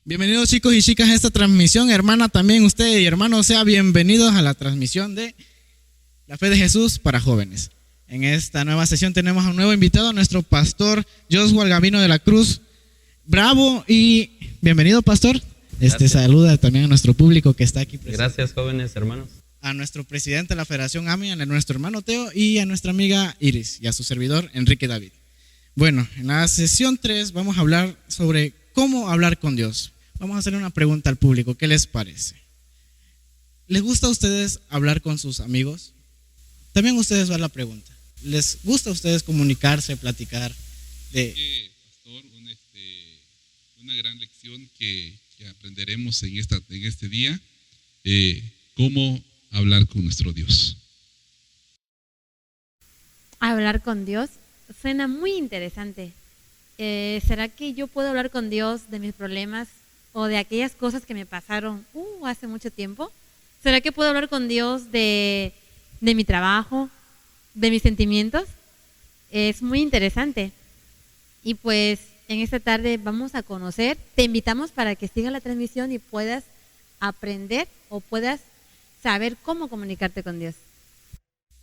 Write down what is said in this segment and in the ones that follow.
Bienvenidos chicos y chicas a esta transmisión, hermana también usted y hermano, sea bienvenidos a la transmisión de La Fe de Jesús para jóvenes. En esta nueva sesión tenemos a un nuevo invitado, a nuestro pastor Joshua Gavino de la Cruz. Bravo y bienvenido, pastor. Saluda también a nuestro público que está aquí presente. Gracias, jóvenes hermanos. A nuestro presidente de la Federación AMI, a nuestro hermano Teo y a nuestra amiga Iris y a su servidor Enrique David. Bueno, en la sesión 3 vamos a hablar sobre cómo hablar con Dios. Vamos a hacer una pregunta al público, ¿qué les parece? ¿Les gusta a ustedes hablar con sus amigos? También ustedes van la pregunta. ¿Les gusta a ustedes comunicarse, platicar? Pastor, una gran lección que aprenderemos en este día, cómo hablar con nuestro Dios. Hablar con Dios suena muy interesante. ¿Será que yo puedo hablar con Dios de mis problemas o de aquellas cosas que me pasaron hace mucho tiempo? ¿Será que puedo hablar con Dios de mi trabajo, de mis sentimientos? Es muy interesante. Y pues en esta tarde vamos a conocer, te invitamos para que sigas la transmisión y puedas aprender o puedas saber cómo comunicarte con Dios.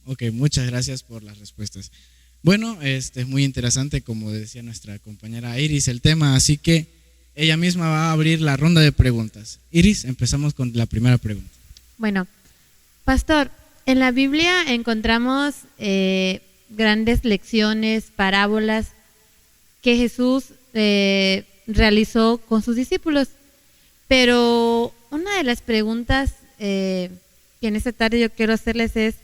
Ok, muchas gracias por las respuestas. Bueno, es muy interesante, como decía nuestra compañera Iris, el tema, así que ella misma va a abrir la ronda de preguntas. Iris, empezamos con la primera pregunta. Bueno, pastor, en la Biblia encontramos grandes lecciones, parábolas que Jesús realizó con sus discípulos, pero una de las preguntas que en esta tarde yo quiero hacerles es,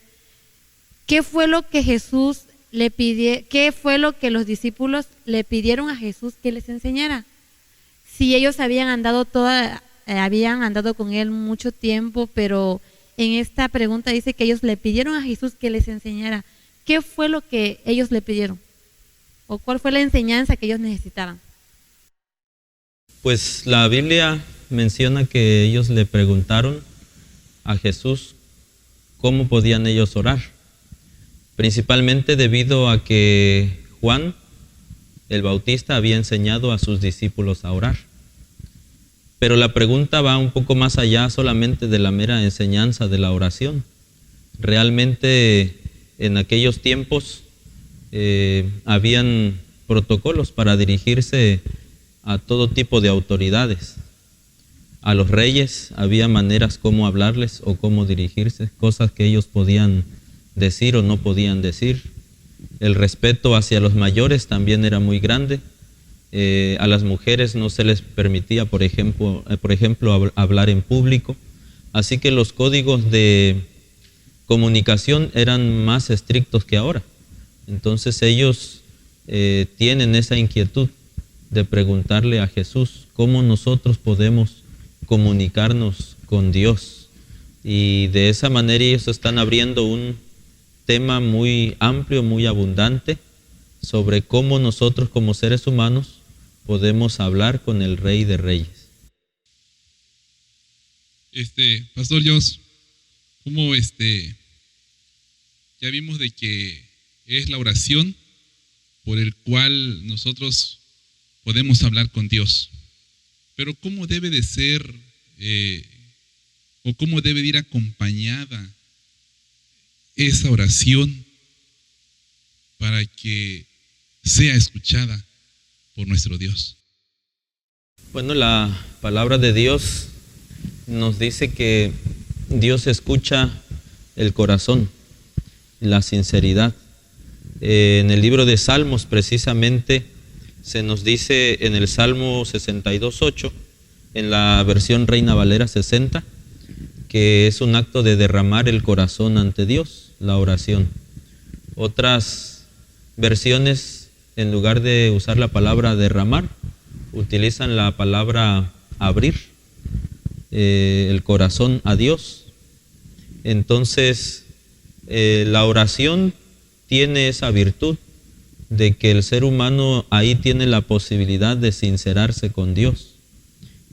¿qué fue lo que Jesús le pidió? ¿Qué fue lo que los discípulos le pidieron a Jesús que les enseñara? Si ellos habían andado con él mucho tiempo, pero en esta pregunta dice que ellos le pidieron a Jesús que les enseñara. ¿Qué fue lo que ellos le pidieron? ¿O cuál fue la enseñanza que ellos necesitaban? Pues la Biblia menciona que ellos le preguntaron a Jesús cómo podían ellos orar, principalmente debido a que Juan el Bautista había enseñado a sus discípulos a orar. Pero la pregunta va un poco más allá solamente de la mera enseñanza de la oración. Realmente en aquellos tiempos habían protocolos para dirigirse a todo tipo de autoridades. A los reyes había maneras cómo hablarles o cómo dirigirse, cosas que ellos podían decir o no podían decir. El respeto hacia los mayores también era muy grande. A las mujeres no se les permitía, por ejemplo, hablar en público. Así que los códigos de comunicación eran más estrictos que ahora. Entonces ellos tienen esa inquietud de preguntarle a Jesús cómo nosotros podemos comunicarnos con Dios. Y de esa manera ellos están abriendo un tema muy amplio, muy abundante, sobre cómo nosotros como seres humanos podemos hablar con el Rey de Reyes. Pastor Jos, ¿cómo ya vimos de que es la oración por el cual nosotros podemos hablar con Dios? Pero ¿cómo debe de ser o cómo debe de ir acompañada esa oración para que sea escuchada por nuestro Dios? Bueno, la palabra de Dios nos dice que Dios escucha el corazón, la sinceridad. En el libro de Salmos precisamente se nos dice en el Salmo 62:8, en la versión Reina Valera 60, que es un acto de derramar el corazón ante Dios, la oración. Otras versiones, en lugar de usar la palabra derramar, utilizan la palabra abrir el corazón a Dios. Entonces, la oración tiene esa virtud de que el ser humano ahí tiene la posibilidad de sincerarse con Dios.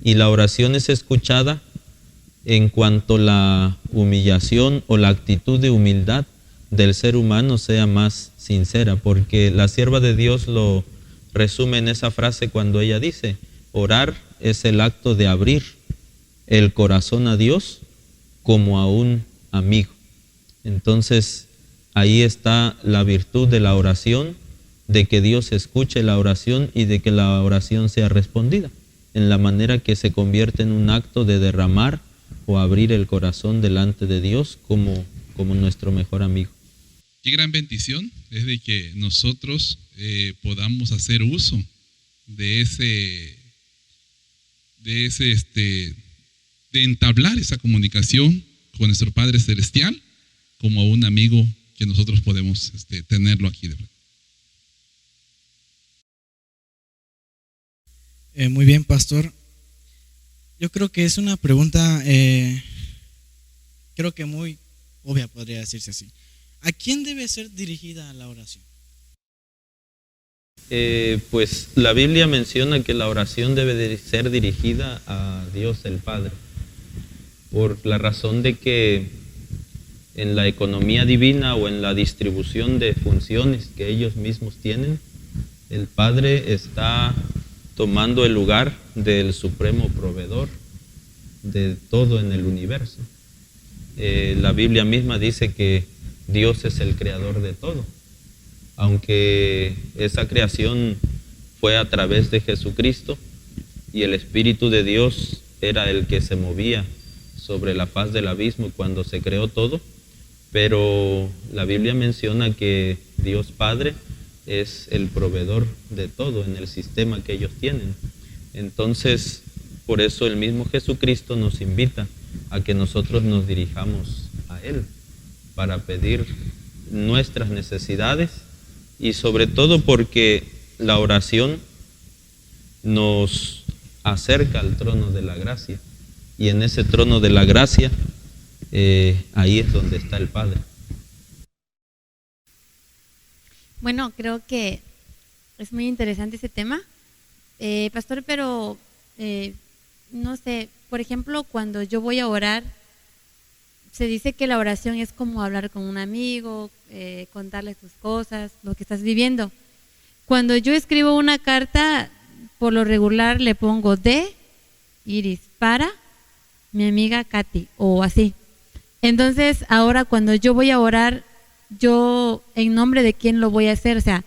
Y la oración es escuchada en cuanto la humillación o la actitud de humildad del ser humano sea más sincera, porque la sierva de Dios lo resume en esa frase cuando ella dice: orar es el acto de abrir el corazón a Dios como a un amigo. Entonces, ahí está la virtud de la oración, de que Dios escuche la oración y de que la oración sea respondida, en la manera que se convierte en un acto de derramar o abrir el corazón delante de Dios como nuestro mejor amigo. Qué gran bendición es de que nosotros podamos hacer uso de entablar esa comunicación con nuestro Padre Celestial como a un amigo que nosotros podemos tenerlo aquí de verdad. Muy bien, pastor. Yo creo que es una pregunta, creo que muy obvia, podría decirse así. ¿A quién debe ser dirigida la oración? Pues la Biblia menciona que la oración debe de ser dirigida a Dios el Padre, por la razón de que en la economía divina o en la distribución de funciones que ellos mismos tienen, el Padre está tomando el lugar del supremo proveedor de todo en el universo. La Biblia misma dice que Dios es el creador de todo, aunque esa creación fue a través de Jesucristo y el Espíritu de Dios era el que se movía sobre la faz del abismo cuando se creó todo, pero la Biblia menciona que Dios Padre es el proveedor de todo en el sistema que ellos tienen. Entonces, por eso el mismo Jesucristo nos invita a que nosotros nos dirijamos a Él para pedir nuestras necesidades y sobre todo porque la oración nos acerca al trono de la gracia y en ese trono de la gracia ahí es donde está el Padre. Bueno, creo que es muy interesante ese tema, pastor, pero no sé, por ejemplo, cuando yo voy a orar, se dice que la oración es como hablar con un amigo, contarle tus cosas, lo que estás viviendo. Cuando yo escribo una carta, por lo regular le pongo de Iris para mi amiga Katy o así. Entonces, ahora cuando yo voy a orar, yo en nombre de quién lo voy a hacer, o sea,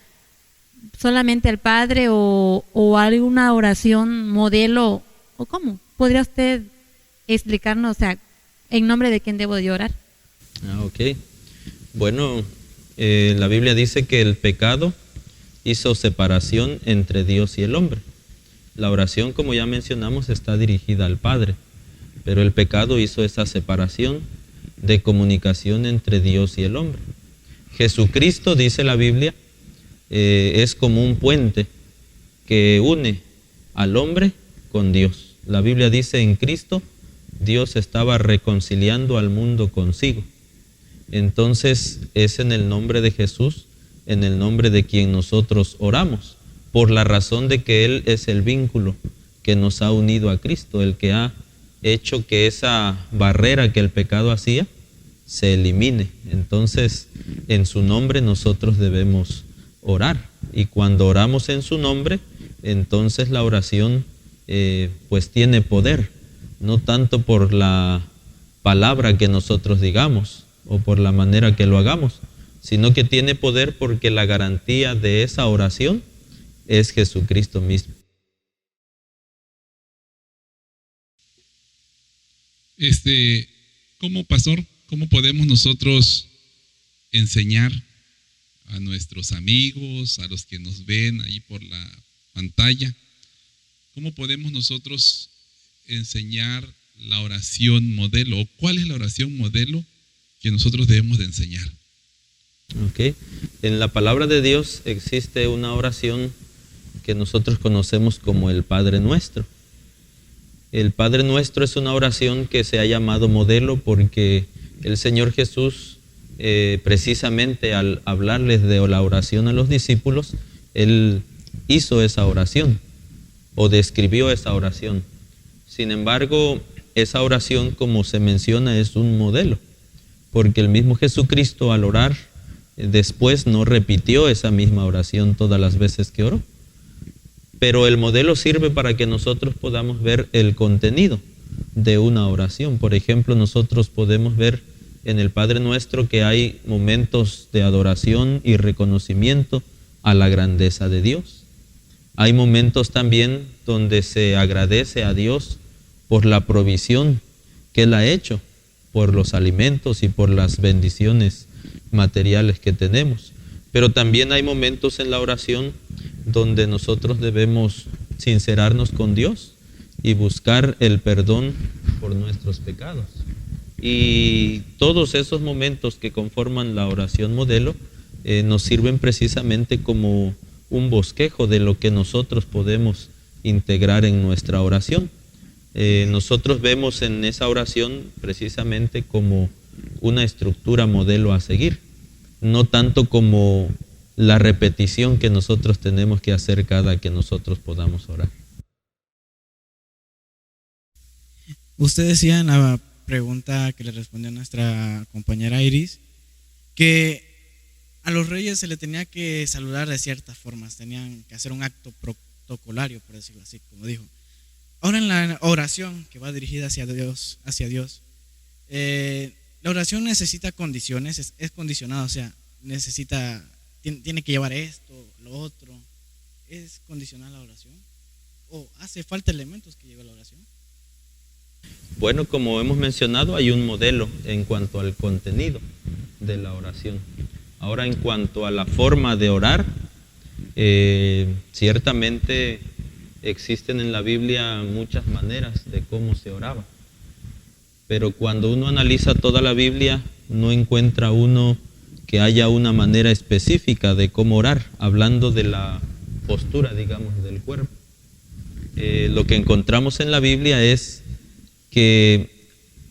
solamente al Padre o alguna oración modelo, o cómo podría usted explicarnos, o sea, en nombre de quién debo de orar. Ok. Bueno, la Biblia dice que el pecado hizo separación entre Dios y el hombre. La oración, como ya mencionamos, está dirigida al Padre, pero el pecado hizo esa separación de comunicación entre Dios y el hombre. Jesucristo, dice la Biblia, es como un puente que une al hombre con Dios. La Biblia dice en Cristo, Dios estaba reconciliando al mundo consigo. Entonces es en el nombre de Jesús, en el nombre de quien nosotros oramos, por la razón de que Él es el vínculo que nos ha unido a Cristo, el que ha hecho que esa barrera que el pecado hacía se elimine. Entonces, en su nombre nosotros debemos orar. Y cuando oramos en su nombre, entonces la oración pues tiene poder, no tanto por la palabra que nosotros digamos o por la manera que lo hagamos, sino que tiene poder porque la garantía de esa oración es Jesucristo mismo. Como pastor, ¿cómo podemos nosotros enseñar a nuestros amigos, a los que nos ven ahí por la pantalla? ¿Cómo podemos nosotros enseñar la oración modelo? ¿O cuál es la oración modelo que nosotros debemos de enseñar? Ok. En la palabra de Dios existe una oración que nosotros conocemos como el Padre Nuestro. El Padre Nuestro es una oración que se ha llamado modelo porque el Señor Jesús, precisamente al hablarles de la oración a los discípulos, Él hizo esa oración o describió esa oración. Sin embargo, esa oración, como se menciona, es un modelo, porque el mismo Jesucristo al orar, después no repitió esa misma oración todas las veces que oró. pero el modelo sirve para que nosotros podamos ver el contenido de una oración. Por ejemplo, nosotros podemos ver en el Padre Nuestro que hay momentos de adoración y reconocimiento a la grandeza de Dios. Hay momentos también donde se agradece a Dios por la provisión que Él ha hecho, por los alimentos y por las bendiciones materiales que tenemos. Pero también hay momentos en la oración donde nosotros debemos sincerarnos con Dios y buscar el perdón por nuestros pecados. Y todos esos momentos que conforman la oración modelo nos sirven precisamente como un bosquejo de lo que nosotros podemos integrar en nuestra oración. Nosotros vemos en esa oración precisamente como una estructura modelo a seguir, no tanto como la repetición que nosotros tenemos que hacer cada que nosotros podamos orar. Usted decía en la pregunta que le respondió nuestra compañera Iris que a los reyes se le tenía que saludar de ciertas formas, tenían que hacer un acto protocolario, por decirlo así, como dijo. Ahora en la oración que va dirigida hacia Dios, la oración necesita condiciones, es condicionada, o sea, tiene que llevar esto, lo otro. ¿Es condicional la oración? ¿O hace falta elementos que lleve la oración? Bueno, como hemos mencionado, hay un modelo en cuanto al contenido de la oración. Ahora, en cuanto a la forma de orar, ciertamente existen en la Biblia muchas maneras de cómo se oraba. Pero cuando uno analiza toda la Biblia, no encuentra uno que haya una manera específica de cómo orar, hablando de la postura, digamos, del cuerpo. Lo que encontramos en la Biblia es que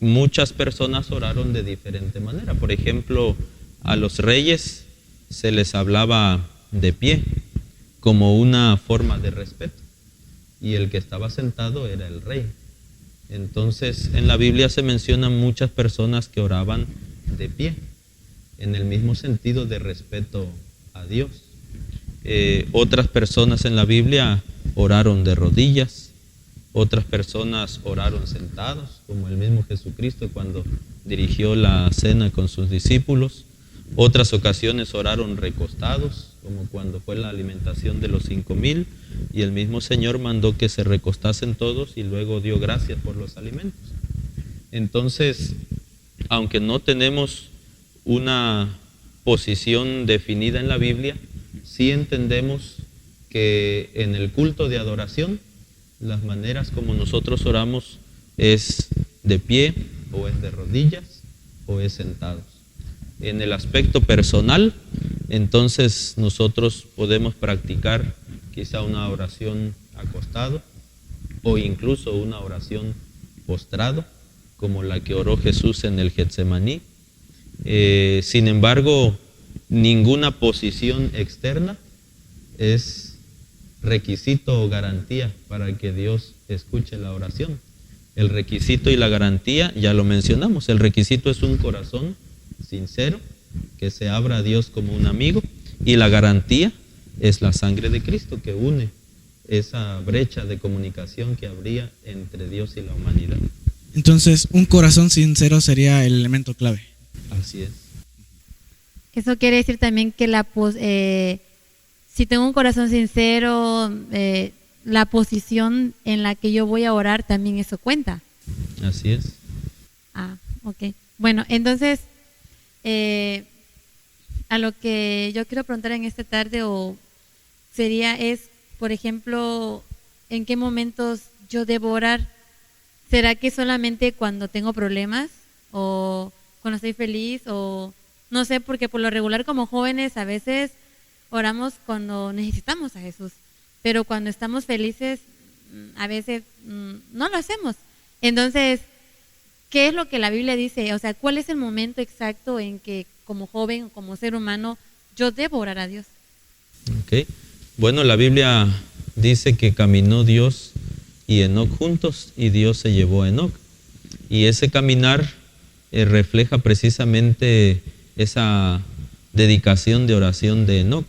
muchas personas oraron de diferente manera. Por ejemplo, a los reyes se les hablaba de pie, como una forma de respeto, y el que estaba sentado era el rey. Entonces, en la Biblia se mencionan muchas personas que oraban de pie, en el mismo sentido de respeto a Dios. Otras personas en la Biblia oraron de rodillas, otras personas oraron sentados, como el mismo Jesucristo cuando dirigió la cena con sus discípulos. Otras ocasiones oraron recostados, como cuando fue la alimentación de los 5,000, y el mismo Señor mandó que se recostasen todos y luego dio gracias por los alimentos. Entonces, aunque no tenemos una posición definida en la Biblia, sí entendemos que en el culto de adoración, las maneras como nosotros oramos es de pie, o es de rodillas, o es sentados. En el aspecto personal, entonces nosotros podemos practicar quizá una oración acostado, o incluso una oración postrado, como la que oró Jesús en el Getsemaní. Sin embargo, ninguna posición externa es requisito o garantía para que Dios escuche la oración. El requisito y la garantía, ya lo mencionamos, el requisito es un corazón sincero, que se abra a Dios como un amigo, y la garantía es la sangre de Cristo que une esa brecha de comunicación que habría entre Dios y la humanidad. Entonces, un corazón sincero sería el elemento clave. Así es. Eso quiere decir también que si tengo un corazón sincero, la posición en la que yo voy a orar también eso cuenta. Así es. Ok. Bueno, entonces, a lo que yo quiero preguntar en esta tarde es, por ejemplo, ¿en qué momentos yo debo orar? ¿Será que solamente cuando tengo problemas o cuando estoy feliz o no sé? Porque por lo regular como jóvenes a veces oramos cuando necesitamos a Jesús, pero cuando estamos felices a veces no lo hacemos. Entonces, ¿qué es lo que la Biblia dice? O sea, ¿cuál es el momento exacto en que como joven o como ser humano yo debo orar a Dios? Okay. Bueno, la Biblia dice que caminó Dios y Enoc juntos y Dios se llevó a Enoc. Y ese caminar refleja precisamente esa dedicación de oración de Enoc.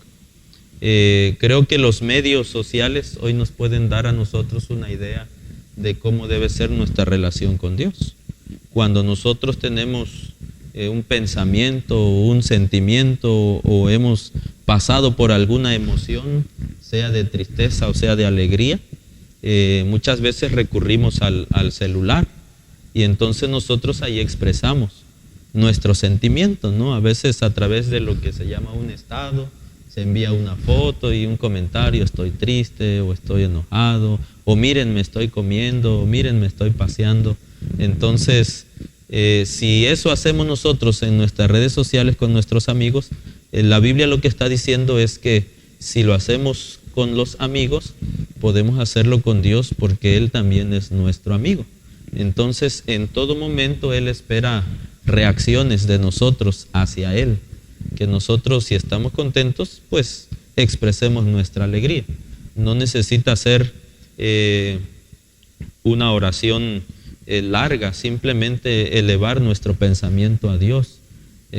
Creo que los medios sociales hoy nos pueden dar a nosotros una idea de cómo debe ser nuestra relación con Dios. Cuando nosotros tenemos un pensamiento, un sentimiento o hemos pasado por alguna emoción, sea de tristeza o sea de alegría, muchas veces recurrimos al celular y entonces nosotros ahí expresamos nuestros sentimientos, ¿no? A veces a través de lo que se llama un estado, se envía una foto y un comentario, estoy triste o estoy enojado, o miren me estoy comiendo, o miren me estoy paseando. Entonces, si eso hacemos nosotros en nuestras redes sociales con nuestros amigos, la Biblia lo que está diciendo es que si lo hacemos con los amigos, podemos hacerlo con Dios porque Él también es nuestro amigo. Entonces, en todo momento Él espera reacciones de nosotros hacia Él, que nosotros, si estamos contentos, pues expresemos nuestra alegría. No necesita ser una oración larga, simplemente elevar nuestro pensamiento a Dios.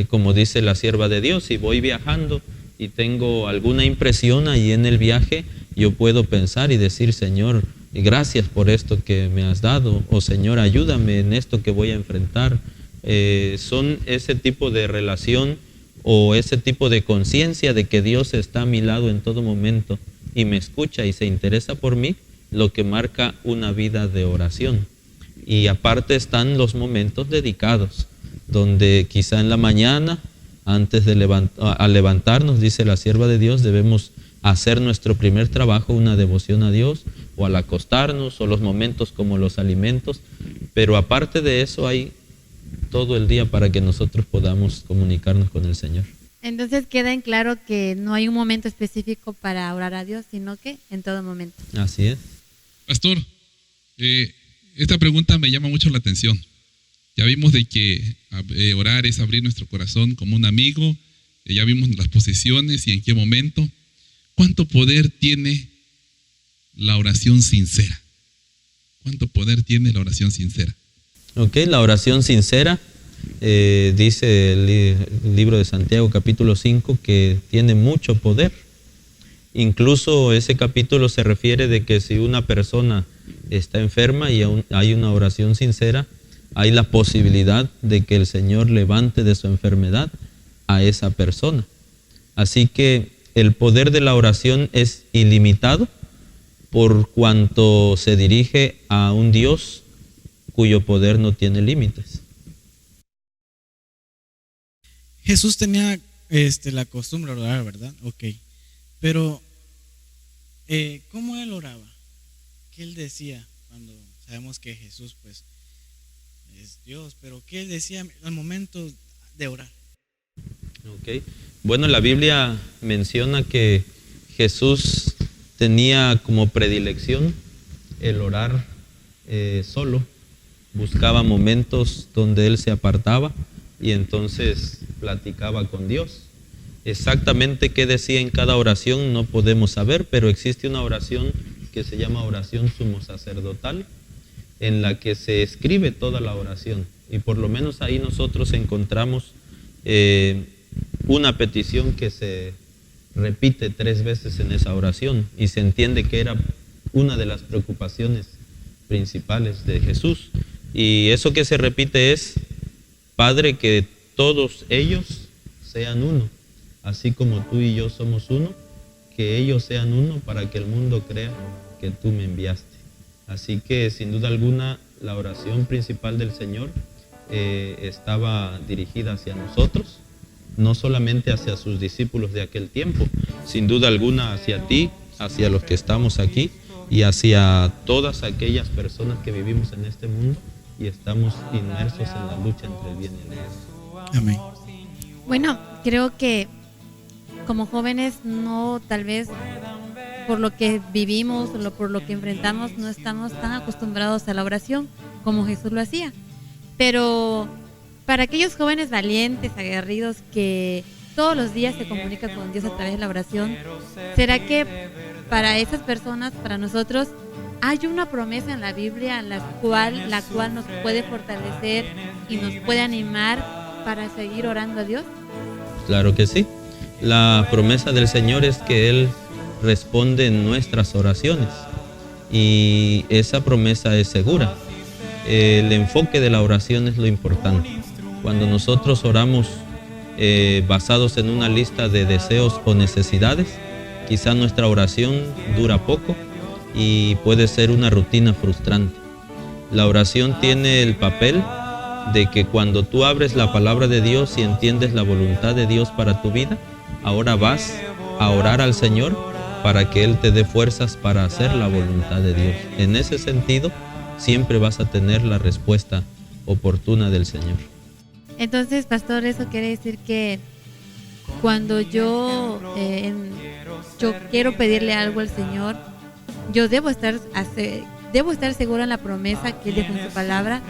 Como dice la sierva de Dios, si voy viajando y tengo alguna impresión ahí en el viaje, yo puedo pensar y decir, Señor, gracias por esto que me has dado, o Señor, ayúdame en esto que voy a enfrentar. Son ese tipo de relación o ese tipo de conciencia de que Dios está a mi lado en todo momento y me escucha y se interesa por mí, lo que marca una vida de oración. Y aparte están los momentos dedicados, donde quizá en la mañana, antes de levantarnos, dice la sierva de Dios, debemos hacer nuestro primer trabajo, una devoción a Dios, o al acostarnos, o los momentos como los alimentos. Pero aparte de eso hay todo el día para que nosotros podamos comunicarnos con el Señor. Entonces queda en claro que no hay un momento específico para orar a Dios, sino que en todo momento. Así es. Pastor, esta pregunta me llama mucho la atención. Ya vimos de que orar es abrir nuestro corazón como un amigo, ya vimos las posiciones y en qué momento. ¿Cuánto poder tiene la oración sincera? ¿Cuánto poder tiene la oración sincera? Ok, la oración sincera, dice el libro de Santiago capítulo 5 que tiene mucho poder. Incluso ese capítulo se refiere de que si una persona está enferma y hay una oración sincera, hay la posibilidad de que el Señor levante de su enfermedad a esa persona. Así que el poder de la oración es ilimitado por cuanto se dirige a un Dios cuyo poder no tiene límites. Jesús tenía la costumbre de orar, ¿verdad? Ok. Pero, ¿cómo él oraba? ¿Qué él decía cuando sabemos que Jesús, pues, es Dios? Pero ¿qué él decía al momento de orar? Ok. Bueno, la Biblia menciona que Jesús tenía como predilección el orar solo. Buscaba momentos donde él se apartaba y entonces platicaba con Dios. Exactamente qué decía en cada oración no podemos saber, pero existe una oración que se llama oración sumo sacerdotal, en la que se escribe toda la oración. Y por lo menos ahí nosotros encontramos una petición que se repite 3 veces en esa oración y se entiende que era una de las preocupaciones principales de Jesús. Y eso que se repite es: Padre, que todos ellos sean uno, así como tú y yo somos uno, que ellos sean uno para que el mundo crea que tú me enviaste. Así que sin duda alguna la oración principal del Señor estaba dirigida hacia nosotros, no solamente hacia sus discípulos de aquel tiempo, sin duda alguna hacia ti, hacia los que estamos aquí y hacia todas aquellas personas que vivimos en este mundo y estamos inmersos en la lucha entre el bien y el mal. Amén. Bueno, creo que como jóvenes no, tal vez por lo que vivimos o por lo que enfrentamos, no estamos tan acostumbrados a la oración como Jesús lo hacía. Pero para aquellos jóvenes valientes, aguerridos, que todos los días se comunican con Dios a través de la oración, ¿será que para esas personas, para nosotros, hay una promesa en la Biblia la cual nos puede fortalecer y nos puede animar para seguir orando a Dios? Claro que sí. La promesa del Señor es que Él responde en nuestras oraciones y esa promesa es segura. El enfoque de la oración es lo importante. Cuando nosotros oramos basados en una lista de deseos o necesidades, quizá nuestra oración dura poco y puede ser una rutina frustrante. La oración tiene el papel de que cuando tú abres la palabra de Dios y entiendes la voluntad de Dios para tu vida, ahora vas a orar al Señor para que Él te dé fuerzas para hacer la voluntad de Dios. En ese sentido, siempre vas a tener la respuesta oportuna del Señor. Entonces, pastor, eso quiere decir que cuando yo quiero pedirle algo al Señor, yo debo estar segura en la promesa que Él dejó en su palabra,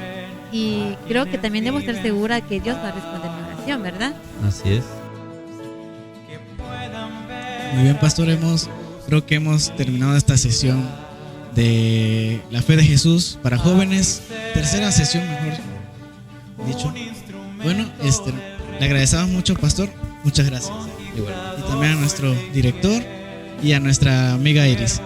y creo que también debo estar segura que Dios va a responder mi oración, ¿verdad? Así es. Muy bien, pastor, creo que hemos terminado esta sesión de la fe de Jesús para jóvenes, tercera sesión, mejor dicho. Bueno, le agradecemos mucho, pastor, muchas gracias. Igual. Y también a nuestro director y a nuestra amiga Iris.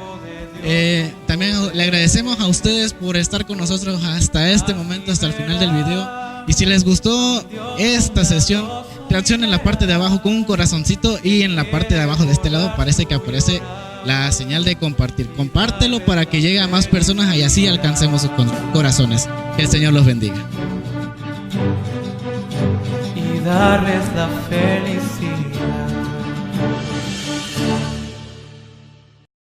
También le agradecemos a ustedes por estar con nosotros hasta este momento, hasta el final del video. Y si les gustó esta sesión, reaccionen en la parte de abajo con un corazoncito, y en la parte de abajo de este lado parece que aparece la señal de compartir. Compártelo para que llegue a más personas y así alcancemos sus corazones. Que el Señor los bendiga. Y darles la felicidad.